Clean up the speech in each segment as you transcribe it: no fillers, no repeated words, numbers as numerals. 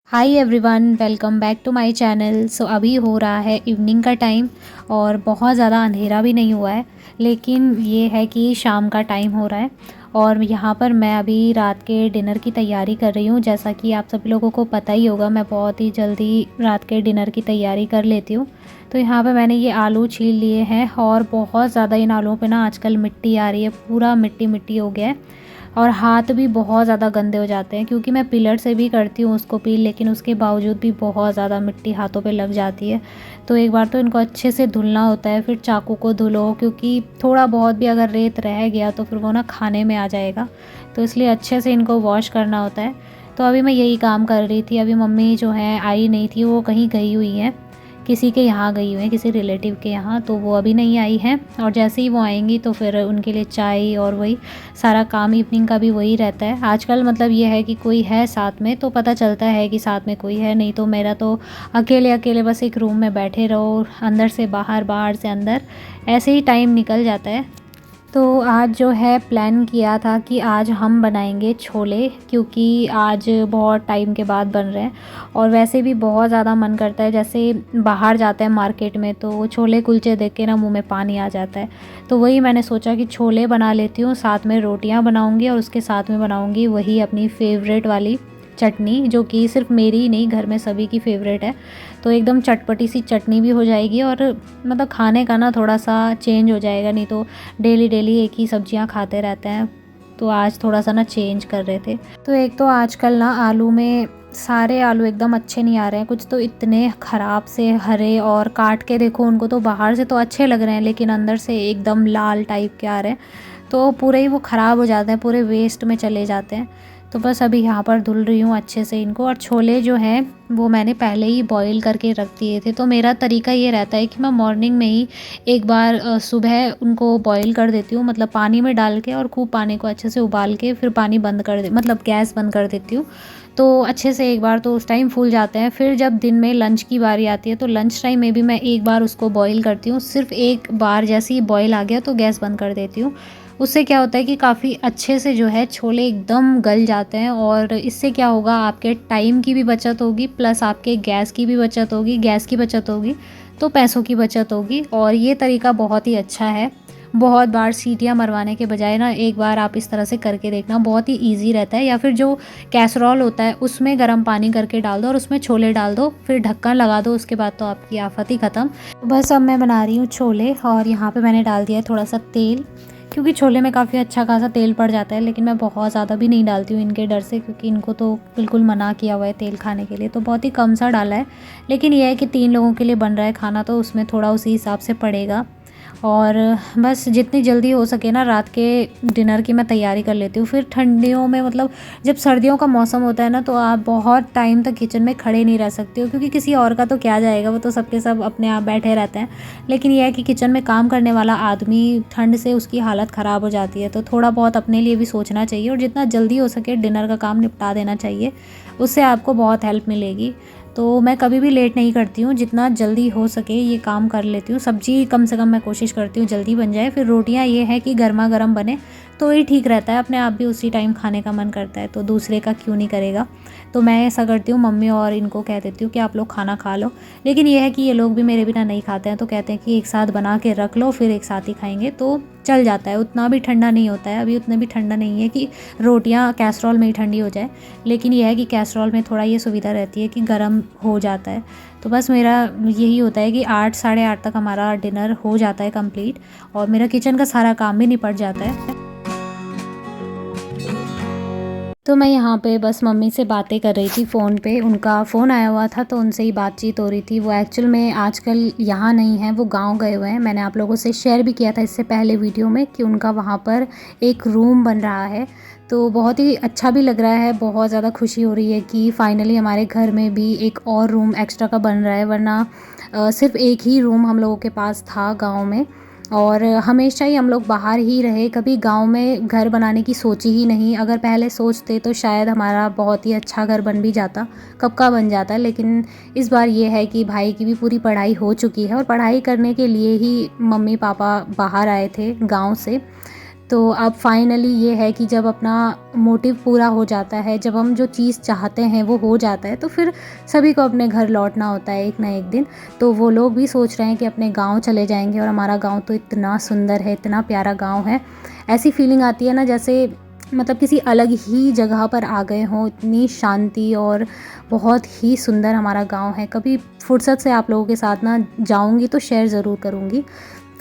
Hi everyone, welcome back to my channel. So अभी हो रहा है इवनिंग का टाइम और बहुत ज़्यादा अंधेरा भी नहीं हुआ है, लेकिन ये है कि शाम का टाइम हो रहा है। और यहाँ पर मैं अभी रात के डिनर की तैयारी कर रही हूँ। जैसा कि आप सभी लोगों को पता ही होगा, मैं बहुत ही जल्दी रात के डिनर की तैयारी कर लेती हूँ। तो यहाँ पर मैंने ये आलू छील लिए हैं और बहुत ज़्यादा इन आलूओं पे ना आजकल मिट्टी आ रही है, पूरा मिट्टी मिट्टी हो गया है। और हाथ भी बहुत ज़्यादा गंदे हो जाते हैं, क्योंकि मैं पिलर से भी करती हूँ उसको पील, लेकिन उसके बावजूद भी बहुत ज़्यादा मिट्टी हाथों पे लग जाती है। तो एक बार तो इनको अच्छे से धुलना होता है, फिर चाकू को धुलो, क्योंकि थोड़ा बहुत भी अगर रेत रह गया तो फिर वो ना खाने में आ जाएगा। तो इसलिए अच्छे से इनको वॉश करना होता है। तो अभी मैं यही काम कर रही थी। अभी मम्मी जो है आई नहीं थी, वो कहीं गई हुई हैं, किसी के यहाँ गई हुई हैं, किसी रिलेटिव के यहाँ। तो वो अभी नहीं आई हैं, और जैसे ही वो आएंगी तो फिर उनके लिए चाय और वही सारा काम इवनिंग का भी वही रहता है। आजकल मतलब ये है कि कोई है साथ में तो पता चलता है कि साथ में कोई है, नहीं तो मेरा तो अकेले अकेले बस एक रूम में बैठे रहो, अंदर से बाहर बाहर से अंदर, ऐसे ही टाइम निकल जाता है। तो आज जो है प्लान किया था कि आज हम बनाएंगे छोले, क्योंकि आज बहुत टाइम के बाद बन रहे हैं। और वैसे भी बहुत ज़्यादा मन करता है, जैसे बाहर जाते हैं मार्केट में तो छोले कुलचे देख के ना मुंह में पानी आ जाता है। तो वही मैंने सोचा कि छोले बना लेती हूँ, साथ में रोटियाँ बनाऊँगी और उसके साथ में बनाऊँगी वही अपनी फेवरेट वाली चटनी, जो कि सिर्फ मेरी ही नहीं, घर में सभी की फेवरेट है। तो एकदम चटपटी सी चटनी भी हो जाएगी, और मतलब खाने का ना थोड़ा सा चेंज हो जाएगा, नहीं तो डेली डेली एक ही सब्जियां खाते रहते हैं। तो आज थोड़ा सा ना चेंज कर रहे थे। तो एक तो आजकल ना आलू में सारे आलू एकदम अच्छे नहीं आ रहे हैं, कुछ तो इतने ख़राब से हरे, और काट के देखो उनको तो बाहर से तो अच्छे लग रहे हैं, लेकिन अंदर से एकदम लाल टाइप के आ रहे हैं। तो पूरे ही वो ख़राब हो जाते हैं, पूरे वेस्ट में चले जाते हैं। तो बस अभी यहाँ पर धुल रही हूँ अच्छे से इनको। और छोले जो हैं वो मैंने पहले ही बॉईल करके रख दिए थे। तो मेरा तरीका ये रहता है कि मैं मॉर्निंग में ही एक बार सुबह उनको बॉईल कर देती हूँ, मतलब पानी में डाल के, और खूब पानी को अच्छे से उबाल के फिर पानी बंद कर दे, मतलब गैस बंद कर देती हूँ। तो अच्छे से एक बार तो उस टाइम फूल जाते हैं। फिर जब दिन में लंच की बारी आती है तो लंच टाइम में भी मैं एक बार उसको बॉईल करती हूँ। सिर्फ एक बार जैसे ही बॉईल आ गया तो गैस बंद कर देती हूँ। उससे क्या होता है कि काफ़ी अच्छे से जो है छोले एकदम गल जाते हैं, और इससे क्या होगा, आपके टाइम की भी बचत होगी, प्लस आपके गैस की भी बचत होगी, गैस की बचत होगी तो पैसों की बचत होगी। और ये तरीका बहुत ही अच्छा है। बहुत बार सीटियाँ मरवाने के बजाय ना एक बार आप इस तरह से करके देखना, बहुत ही ईजी रहता है। या फिर जो कैसरोल होता है उसमें गर्म पानी करके डाल दो और उसमें छोले डाल दो, फिर ढक्कन लगा दो, उसके बाद तो आपकी आफत ही ख़त्म। बस अब मैं बना रही हूँ छोले, और यहाँ पे मैंने डाल दिया है थोड़ा सा तेल, क्योंकि छोले में काफ़ी अच्छा खासा तेल पड़ जाता है। लेकिन मैं बहुत ज़्यादा भी नहीं डालती हूँ इनके डर से, क्योंकि इनको तो बिल्कुल मना किया हुआ है तेल खाने के लिए, तो बहुत ही कम सा डाला है। लेकिन यह है कि 3 लोगों के लिए बन रहा है खाना, तो उसमें थोड़ा उसी हिसाब से पड़ेगा। और बस जितनी जल्दी हो सके ना रात के डिनर की मैं तैयारी कर लेती हूँ। फिर ठंडियों में, मतलब जब सर्दियों का मौसम होता है ना, तो आप बहुत टाइम तक किचन में खड़े नहीं रह सकते हो, क्योंकि किसी और का तो क्या जाएगा, वो तो सबके सब अपने आप बैठे रहते हैं। लेकिन यह है कि किचन में काम करने वाला आदमी, ठंड से उसकी हालत ख़राब हो जाती है। तो थोड़ा बहुत अपने लिए भी सोचना चाहिए, और जितना जल्दी हो सके डिनर का काम निपटा देना चाहिए, उससे आपको बहुत हेल्प मिलेगी। तो मैं कभी भी लेट नहीं करती हूँ, जितना जल्दी हो सके ये काम कर लेती हूँ। सब्ज़ी कम से कम मैं कोशिश करती हूँ जल्दी बन जाए। फिर रोटियाँ ये है कि गर्मा गर्म बने तो ये ठीक रहता है, अपने आप भी उसी टाइम खाने का मन करता है, तो दूसरे का क्यों नहीं करेगा। तो मैं ऐसा करती हूँ, मम्मी और इनको कह देती हूँ कि आप लोग खाना खा लो। लेकिन ये है कि ये लोग भी मेरे बिना नहीं खाते हैं, तो कहते हैं कि एक साथ बना के रख लो, फिर एक साथ ही खाएंगे, तो चल जाता है। उतना भी ठंडा नहीं होता है, अभी उतना भी ठंडा नहीं है कि रोटियाँ कैसरोल में ही ठंडी हो जाए। लेकिन यह है कि कैसरोल में थोड़ा ये सुविधा रहती है कि गर्म हो जाता है। तो बस मेरा यही होता है कि 8 साढ़े 8 तक हमारा डिनर हो जाता है कंप्लीट, और मेरा किचन का सारा काम भी निपट जाता है। तो मैं यहाँ पे बस मम्मी से बातें कर रही थी फ़ोन पे, उनका फ़ोन आया हुआ था तो उनसे ही बातचीत हो रही थी। वो एक्चुअल में आजकल यहाँ नहीं है, वो गांव गए हुए हैं। मैंने आप लोगों से शेयर भी किया था इससे पहले वीडियो में कि उनका वहाँ पर एक रूम बन रहा है। तो बहुत ही अच्छा भी लग रहा है, बहुत ज़्यादा खुशी हो रही है कि फ़ाइनली हमारे घर में भी एक और रूम एक्स्ट्रा का बन रहा है। वरना सिर्फ एक ही रूम हम लोगों के पास था गाँव में, और हमेशा ही हम लोग बाहर ही रहे, कभी गांव में घर बनाने की सोची ही नहीं। अगर पहले सोचते तो शायद हमारा बहुत ही अच्छा घर बन भी जाता, कब का बन जाता। लेकिन इस बार ये है कि भाई की भी पूरी पढ़ाई हो चुकी है, और पढ़ाई करने के लिए ही मम्मी पापा बाहर आए थे गांव से। तो अब फाइनली ये है कि जब अपना मोटिव पूरा हो जाता है, जब हम जो चीज़ चाहते हैं वो हो जाता है, तो फिर सभी को अपने घर लौटना होता है एक ना एक दिन। तो वो लोग भी सोच रहे हैं कि अपने गांव चले जाएंगे, और हमारा गांव तो इतना सुंदर है, इतना प्यारा गांव है। ऐसी फीलिंग आती है ना जैसे मतलब किसी अलग ही जगह पर आ गए हों, इतनी शांति और बहुत ही सुंदर हमारा गांव है। कभी फुर्सत से आप लोगों के साथ ना जाऊंगी तो शेयर ज़रूर करूंगी।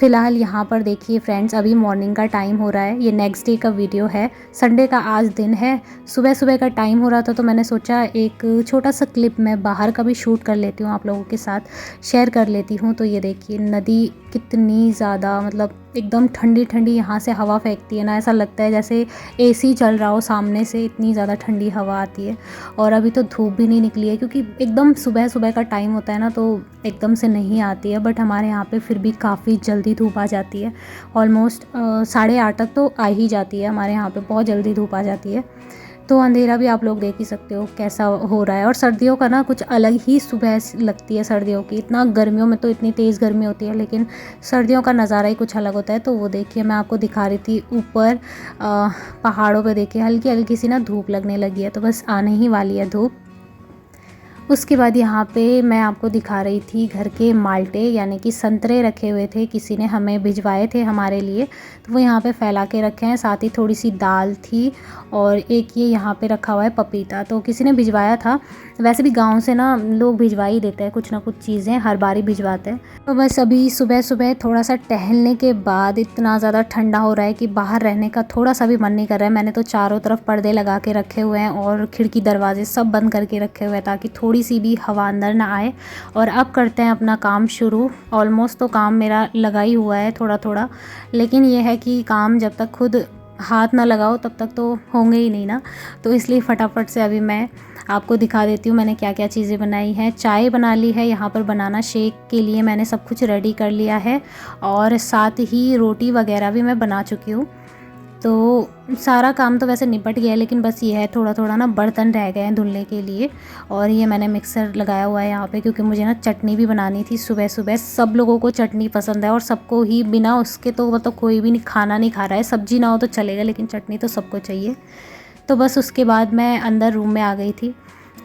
फ़िलहाल यहाँ पर देखिए फ्रेंड्स, अभी मॉर्निंग का टाइम हो रहा है, ये नेक्स्ट डे का वीडियो है, संडे का आज दिन है। सुबह सुबह का टाइम हो रहा था तो मैंने सोचा एक छोटा सा क्लिप मैं बाहर का भी शूट कर लेती हूँ, आप लोगों के साथ शेयर कर लेती हूँ। तो ये देखिए नदी कितनी ज़्यादा मतलब एकदम ठंडी ठंडी यहाँ से हवा फेंकती है ना, ऐसा लगता है जैसे एसी चल रहा हो सामने से, इतनी ज़्यादा ठंडी हवा आती है। और अभी तो धूप भी नहीं निकली है क्योंकि एकदम सुबह सुबह का टाइम होता है ना, तो एकदम से नहीं आती है। बट हमारे यहाँ पे फिर भी काफ़ी जल्दी धूप आ जाती है, ऑलमोस्ट 8:30 तक तो आ ही जाती है हमारे यहाँ पे, बहुत जल्दी धूप आ जाती है। तो अंधेरा भी आप लोग देख ही सकते हो कैसा हो रहा है। और सर्दियों का ना कुछ अलग ही सुबह लगती है सर्दियों की, इतना गर्मियों में तो इतनी तेज़ गर्मी होती है, लेकिन सर्दियों का नज़ारा ही कुछ अलग होता है। तो वो देखिए मैं आपको दिखा रही थी ऊपर पहाड़ों पे, देखिए हल्की हल्की सी ना धूप लगने लगी है, तो बस आने ही वाली है धूप। उसके बाद यहाँ पे मैं आपको दिखा रही थी घर के माल्टे यानी कि संतरे रखे हुए थे, किसी ने हमें भिजवाए थे हमारे लिए, तो वो यहाँ पे फैला के रखे हैं। साथ ही थोड़ी सी दाल थी और एक ये यहाँ पे रखा हुआ है पपीता, तो किसी ने भिजवाया था। वैसे भी गांव से ना लोग भिजवा ही देते हैं कुछ ना कुछ चीज़ें, हर बार ही भिजवाते हैं। तो बस अभी सुबह सुबह थोड़ा सा टहलने के बाद इतना ज़्यादा ठंडा हो रहा है कि बाहर रहने का थोड़ा सा भी मन नहीं कर रहा है। मैंने तो चारों तरफ पर्दे लगा के रखे हुए हैं और खिड़की दरवाजे सब बंद करके रखे हुए हैं ताकि थोड़ी सी भी हवा अंदर ना आए। और अब करते हैं अपना काम शुरू। ऑलमोस्ट तो काम मेरा लगा ही हुआ है थोड़ा थोड़ा, लेकिन ये है कि काम जब तक खुद हाथ ना लगाओ तब तक तो होंगे ही नहीं ना, तो इसलिए फटाफट से अभी मैं आपको दिखा देती हूँ मैंने क्या क्या चीज़ें बनाई हैं। चाय बना ली है, यहाँ पर बनाना शेक के लिए मैंने सब कुछ रेडी कर लिया है, और साथ ही रोटी वगैरह भी मैं बना चुकी हूँ। तो सारा काम तो वैसे निपट गया है, लेकिन बस ये है थोड़ा थोड़ा ना बर्तन रह गए हैं धुलने के लिए। और ये मैंने मिक्सर लगाया हुआ है यहाँ पे क्योंकि मुझे ना चटनी भी बनानी थी सुबह सुबह। सब लोगों को चटनी पसंद है और सबको ही, बिना उसके तो मतलब कोई भी नहीं खाना नहीं खा रहा है। सब्जी ना हो तो चलेगा, लेकिन चटनी तो सबको चाहिए। तो बस उसके बाद मैं अंदर रूम में आ गई थी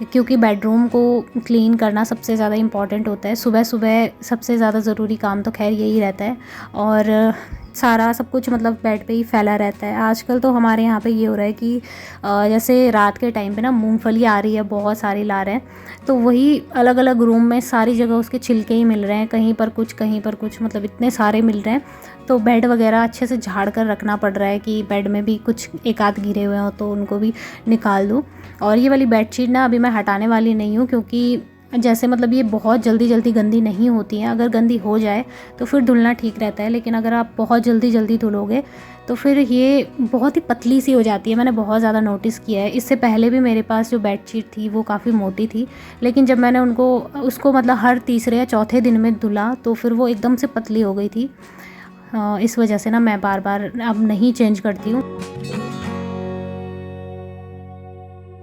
क्योंकि बेडरूम को क्लीन करना सबसे ज़्यादा इम्पॉर्टेंट होता है। सुबह सुबह सबसे ज़्यादा ज़रूरी काम तो खैर यही रहता है, और सारा सब कुछ मतलब बेड पे ही फैला रहता है। आजकल तो हमारे यहाँ पे ये हो रहा है कि जैसे रात के टाइम पे ना मूंगफली आ रही है, बहुत सारी ला रहे हैं, तो वही अलग अलग रूम में सारी जगह उसके छिलके ही मिल रहे हैं, कहीं पर कुछ कहीं पर कुछ, मतलब इतने सारे मिल रहे हैं। तो बेड वगैरह अच्छे से झाड़ कर रखना पड़ रहा है कि बेड में भी कुछ एक आध गिरे हुए हों तो उनको भी निकाल दूँ। और ये वाली बेडशीट ना अभी मैं हटाने वाली नहीं हूँ क्योंकि जैसे मतलब ये बहुत जल्दी जल्दी गंदी नहीं होती हैं। अगर गंदी हो जाए तो फिर धुलना ठीक रहता है, लेकिन अगर आप बहुत जल्दी जल्दी धुलोगे तो फिर ये बहुत ही पतली सी हो जाती है। मैंने बहुत ज़्यादा नोटिस किया है। इससे पहले भी मेरे पास जो बेडशीट थी वो काफ़ी मोटी थी, लेकिन जब मैंने उसको मतलब हर तीसरे या चौथे दिन में धुला तो फिर वो एकदम से पतली हो गई थी। इस वजह से ना मैं बार बार अब नहीं चेंज करती हूँ।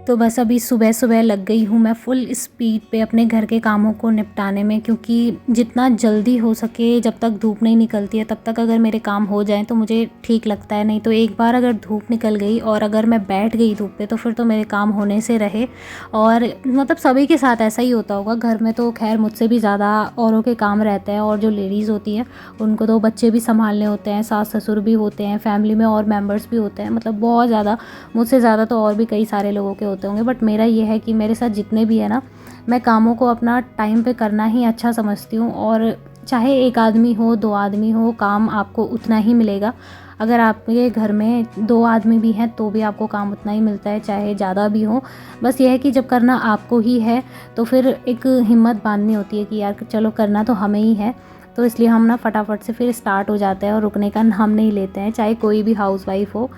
तो बस अभी सुबह सुबह लग गई हूँ मैं फुल स्पीड पे अपने घर के कामों को निपटाने में, क्योंकि जितना जल्दी हो सके जब तक धूप नहीं निकलती है तब तक अगर मेरे काम हो जाएं तो मुझे ठीक लगता है। नहीं तो एक बार अगर धूप निकल गई और अगर मैं बैठ गई धूप पे तो फिर तो मेरे काम होने से रहे। और मतलब सभी के साथ ऐसा ही होता होगा, घर में तो खैर मुझसे भी ज़्यादा औरों के काम रहते हैं, और जो लेडीज़ होती हैं उनको तो बच्चे भी संभालने होते हैं, सास ससुर भी होते हैं, फैमिली में और मेम्बर्स भी होते हैं, मतलब बहुत ज़्यादा, मुझसे ज़्यादा तो और भी कई सारे लोगों के होते होंगे। बट मेरा ये है कि मेरे साथ जितने भी है ना, मैं कामों को अपना टाइम पे करना ही अच्छा समझती हूँ। और चाहे एक आदमी हो, दो आदमी हो, काम आपको उतना ही मिलेगा। अगर आपके घर में 2 आदमी भी हैं तो भी आपको काम उतना ही मिलता है, चाहे ज़्यादा भी हो। बस ये है कि जब करना आपको ही है तो फिर एक हिम्मत बांधनी होती है कि यार चलो करना तो हमें ही है। तो इसलिए हम ना फटाफट से फिर स्टार्ट हो जाते हैं और रुकने का नाम नहीं लेते हैं, चाहे कोई भी हाउसवाइफ हो।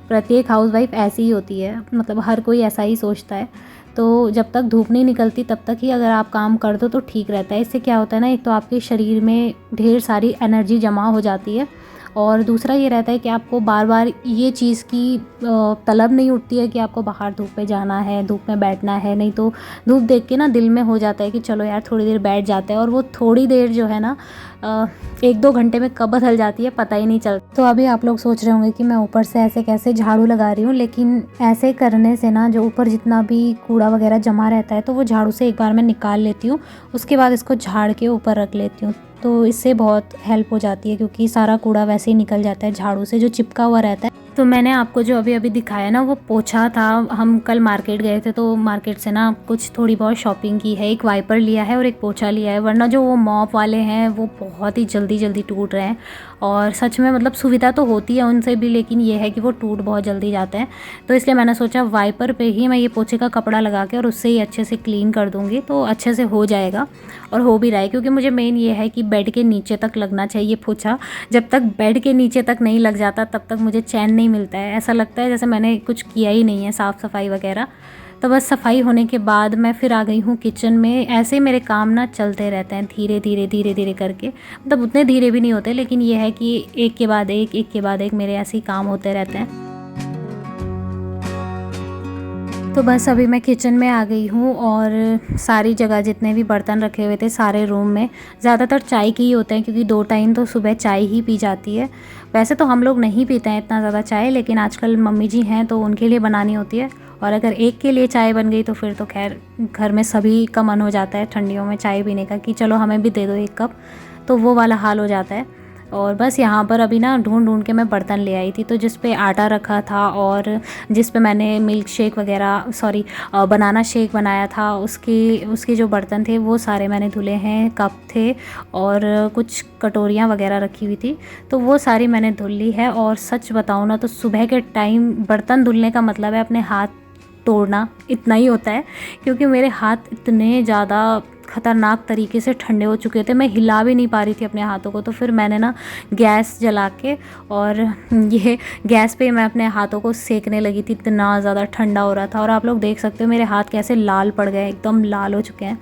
प्रत्येक हाउसवाइफ ऐसी ही होती है, मतलब हर कोई ऐसा ही सोचता है। तो जब तक धूप नहीं निकलती तब तक ही अगर आप काम कर दो तो ठीक रहता है। इससे क्या होता है ना, एक तो आपके शरीर में ढेर सारी एनर्जी जमा हो जाती है, और दूसरा ये रहता है कि आपको बार बार ये चीज़ की तलब नहीं उठती है कि आपको बाहर धूप पे जाना है, धूप में बैठना है। नहीं तो धूप देख के ना दिल में हो जाता है कि चलो यार थोड़ी देर बैठ जाते हैं, और वो थोड़ी देर जो है ना 1-2 घंटे में कब बदल जाती है पता ही नहीं चलता। तो अभी आप लोग सोच रहे होंगे कि मैं ऊपर से ऐसे कैसे झाड़ू लगा रही हूँ, लेकिन ऐसे करने से ना जो ऊपर जितना भी कूड़ा वगैरह जमा रहता है तो वो झाड़ू से एक बार मैं निकाल लेती हूँ, उसके बाद इसको झाड़ के ऊपर रख लेती हूँ। तो इससे बहुत हेल्प हो जाती है, क्योंकि सारा कूड़ा वैसे ही निकल जाता है झाड़ू से जो चिपका हुआ रहता है। तो मैंने आपको जो अभी अभी दिखाया ना वो पोछा था। हम कल मार्केट गए थे तो मार्केट से ना कुछ थोड़ी बहुत शॉपिंग की है, एक वाइपर लिया है और एक पोछा लिया है, वरना जो वो मॉप वाले हैं वो बहुत ही जल्दी जल्दी टूट रहे हैं। और सच में मतलब सुविधा तो होती है उनसे भी, लेकिन ये है कि वो टूट बहुत जल्दी जाते हैं। तो इसलिए मैंने सोचा वाइपर पे ही मैं ये पोछे का कपड़ा लगा के और उससे ही अच्छे से क्लीन कर दूँगी, तो अच्छे से हो जाएगा। और हो भी रहा है, क्योंकि मुझे मेन ये है कि बेड के नीचे तक लगना चाहिए पोछा। जब तक बेड के नीचे तक नहीं लग जाता तब तक मुझे चैन नहीं मिलता है, ऐसा लगता है जैसे मैंने कुछ किया ही नहीं है साफ़ सफाई वगैरह। तो बस सफाई होने के बाद मैं फिर आ गई हूँ किचन में। ऐसे मेरे काम ना चलते रहते हैं धीरे धीरे धीरे धीरे करके, मतलब उतने धीरे भी नहीं होते, लेकिन ये है कि एक के बाद एक के बाद एक मेरे ऐसे ही काम होते रहते हैं। तो बस अभी मैं किचन में आ गई हूँ और सारी जगह जितने भी बर्तन रखे हुए थे सारे रूम में, ज़्यादातर चाय के ही होते हैं, क्योंकि 2 टाइम तो सुबह चाय ही पी जाती है। वैसे तो हम लोग नहीं पीते हैं इतना ज़्यादा चाय, लेकिन आजकल मम्मी जी हैं तो उनके लिए बनानी होती है। और अगर एक के लिए चाय बन गई तो फिर तो खैर घर में सभी का मन हो जाता है ठंडियों में चाय पीने का, कि चलो हमें भी दे दो 1 कप, तो वो वाला हाल हो जाता है। और बस यहाँ पर अभी ना ढूंढ के मैं बर्तन ले आई थी, तो जिस पे आटा रखा था और जिस पे मैंने मिल्क शेक वगैरह बनाना शेक बनाया था, उसके जो बर्तन थे वो सारे मैंने धुले हैं। कप थे और कुछ कटोरियाँ वगैरह रखी हुई थी, तो वो सारी मैंने धुल ली है। और सच बताऊँ ना तो सुबह के टाइम बर्तन धुलने का मतलब है अपने हाथ तोड़ना, इतना ही होता है, क्योंकि मेरे हाथ इतने ज़्यादा ख़तरनाक तरीके से ठंडे हो चुके थे, मैं हिला भी नहीं पा रही थी अपने हाथों को। तो फिर मैंने ना गैस जला के और ये गैस पे मैं अपने हाथों को सेकने लगी थी, इतना ज़्यादा ठंडा हो रहा था। और आप लोग देख सकते हो मेरे हाथ कैसे लाल पड़ गए, एकदम लाल हो चुके हैं।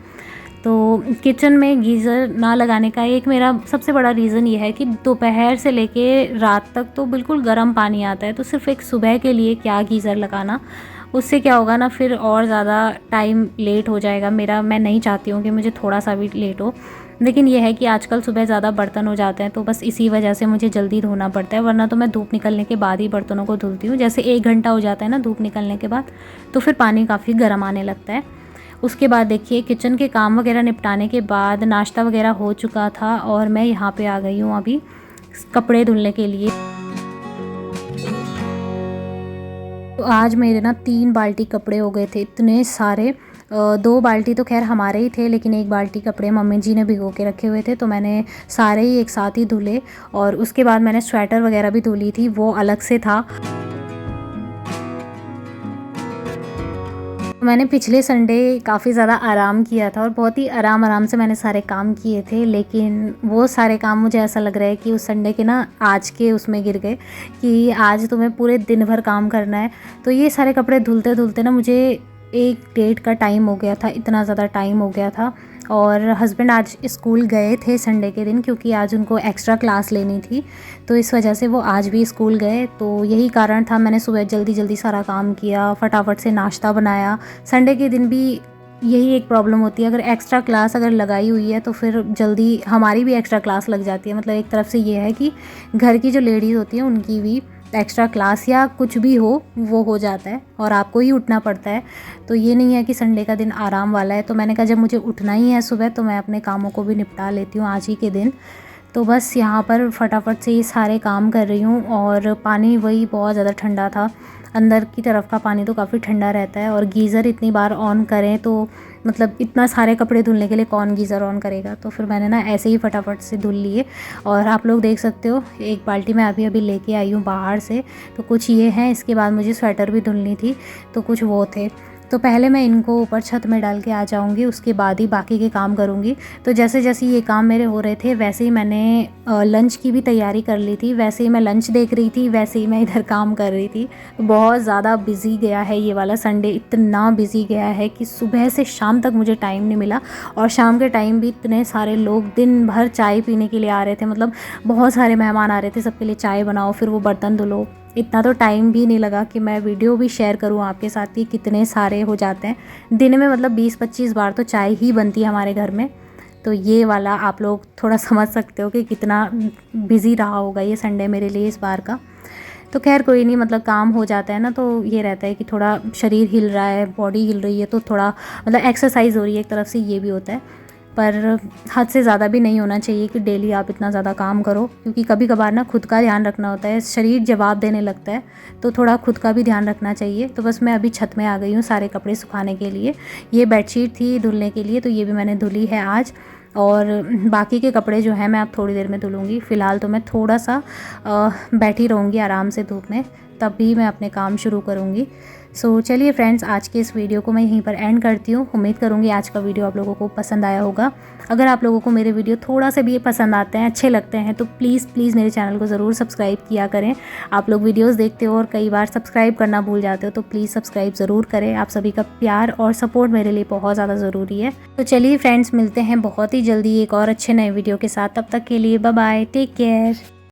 तो किचन में गीज़र ना लगाने का एक मेरा सबसे बड़ा रीज़न ये है कि दोपहर से लेके रात तक तो बिल्कुल गर्म पानी आता है, तो सिर्फ एक सुबह के लिए क्या गीज़र लगाना, उससे क्या होगा ना फिर और ज़्यादा टाइम लेट हो जाएगा मेरा। मैं नहीं चाहती हूँ कि मुझे थोड़ा सा भी लेट हो, लेकिन यह है कि आजकल सुबह ज़्यादा बर्तन हो जाते हैं, तो बस इसी वजह से मुझे जल्दी धोना पड़ता है, वरना तो मैं धूप निकलने के बाद ही बर्तनों को धुलती हूँ। जैसे 1 घंटा हो जाता है ना धूप निकलने के बाद, तो फिर पानी काफ़ी गर्म आने लगता है। उसके बाद देखिए किचन के काम वगैरह निपटाने के बाद नाश्ता वगैरह हो चुका था और मैं यहाँ पे आ गई हूँ अभी कपड़े धुलने के लिए। तो आज मेरे ना 3 बाल्टी कपड़े हो गए थे, इतने सारे। 2 बाल्टी तो खैर हमारे ही थे, लेकिन 1 बाल्टी कपड़े मम्मी जी ने भिगो के रखे हुए थे, तो मैंने सारे ही एक साथ ही धुले। और उसके बाद मैंने स्वेटर वगैरह भी धुली थी, वो अलग से था। मैंने पिछले संडे काफ़ी ज़्यादा आराम किया था और बहुत ही आराम से मैंने सारे काम किए थे, लेकिन वो सारे काम मुझे ऐसा लग रहा है कि उस संडे के ना आज के उसमें गिर गए कि आज तुम्हें पूरे दिन भर काम करना है। तो ये सारे कपड़े धुलते धुलते ना मुझे 1 डेढ़ का टाइम हो गया था, इतना ज़्यादा टाइम हो गया था। और हस्बैंड आज स्कूल गए थे संडे के दिन, क्योंकि आज उनको एक्स्ट्रा क्लास लेनी थी, तो इस वजह से वो आज भी स्कूल गए। तो यही कारण था, मैंने सुबह जल्दी जल्दी सारा काम किया, फटाफट से नाश्ता बनाया। संडे के दिन भी यही एक प्रॉब्लम होती है, अगर एक्स्ट्रा क्लास अगर लगाई हुई है तो फिर जल्दी हमारी भी एक्स्ट्रा क्लास लग जाती है। मतलब एक तरफ से ये है कि घर की जो लेडीज़ होती हैं उनकी भी एक्स्ट्रा क्लास या कुछ भी हो वो हो जाता है और आपको ही उठना पड़ता है। तो ये नहीं है कि संडे का दिन आराम वाला है, तो मैंने कहा जब मुझे उठना ही है सुबह तो मैं अपने कामों को भी निपटा लेती हूँ आज ही के दिन। तो बस यहाँ पर फटाफट से ये सारे काम कर रही हूँ। और पानी वही बहुत ज़्यादा ठंडा था, अंदर की तरफ का पानी तो काफ़ी ठंडा रहता है, और गीज़र इतनी बार ऑन करें तो मतलब इतना सारे कपड़े धुलने के लिए कौन गीज़र ऑन करेगा। तो फिर मैंने ना ऐसे ही फटाफट से धुल लिए। और आप लोग देख सकते हो 1 बाल्टी मैं अभी अभी लेके आई हूँ बाहर से, तो कुछ ये हैं। इसके बाद मुझे स्वेटर भी धुलनी थी, तो कुछ वो थे। तो पहले मैं इनको ऊपर छत में डाल के आ जाऊंगी, उसके बाद ही बाकी के काम करूंगी। तो जैसे जैसे ये काम मेरे हो रहे थे वैसे ही मैंने लंच की भी तैयारी कर ली थी, वैसे ही मैं लंच देख रही थी, वैसे ही मैं इधर काम कर रही थी। बहुत ज़्यादा बिजी गया है ये वाला संडे, इतना बिजी गया है कि सुबह से शाम तक मुझे टाइम नहीं मिला। और शाम के टाइम भी इतने सारे लोग दिन भर चाय पीने के लिए आ रहे थे, मतलब बहुत सारे मेहमान आ रहे थे, सबके लिए चाय बनाओ फिर वो बर्तन धुलो। इतना तो टाइम भी नहीं लगा कि मैं वीडियो भी शेयर करूं आपके साथ कि कितने सारे हो जाते हैं दिन में, मतलब 20-25 बार तो चाय ही बनती है हमारे घर में। तो ये वाला आप लोग थोड़ा समझ सकते हो कि कितना बिज़ी रहा होगा ये संडे मेरे लिए इस बार का। तो खैर कोई नहीं, मतलब काम हो जाता है ना, तो ये रहता है कि थोड़ा शरीर हिल रहा है, बॉडी हिल रही है, तो थोड़ा मतलब एक्सरसाइज हो रही है एक तरफ से, ये भी होता है। पर हद से ज़्यादा भी नहीं होना चाहिए कि डेली आप इतना ज़्यादा काम करो, क्योंकि कभी कभार ना खुद का ध्यान रखना होता है, शरीर जवाब देने लगता है, तो थोड़ा खुद का भी ध्यान रखना चाहिए। तो बस मैं अभी छत में आ गई हूँ सारे कपड़े सुखाने के लिए। ये बेडशीट थी धुलने के लिए, तो ये भी मैंने धुली है आज, और बाकी के कपड़े जो हैं मैं अब थोड़ी देर में धुलूँगी। फ़िलहाल तो मैं थोड़ा सा बैठी रहूँगी आराम से धूप में, तब भी मैं अपने काम शुरू करूँगी। सो चलिए फ्रेंड्स, आज के इस वीडियो को मैं यहीं पर एंड करती हूँ। उम्मीद करूँगी आज का वीडियो आप लोगों को पसंद आया होगा। अगर आप लोगों को मेरे वीडियो थोड़ा से भी पसंद आते हैं, अच्छे लगते हैं, तो प्लीज़ मेरे चैनल को ज़रूर सब्सक्राइब किया करें। आप लोग वीडियोस देखते हो और कई बार सब्सक्राइब करना भूल जाते हो, तो प्लीज़ सब्सक्राइब ज़रूर करें। आप सभी का प्यार और सपोर्ट मेरे लिए बहुत ज़्यादा ज़रूरी है। तो चलिए फ्रेंड्स, मिलते हैं बहुत ही जल्दी एक और अच्छे नए वीडियो के साथ। तब तक के लिए बाय बाय, टेक केयर।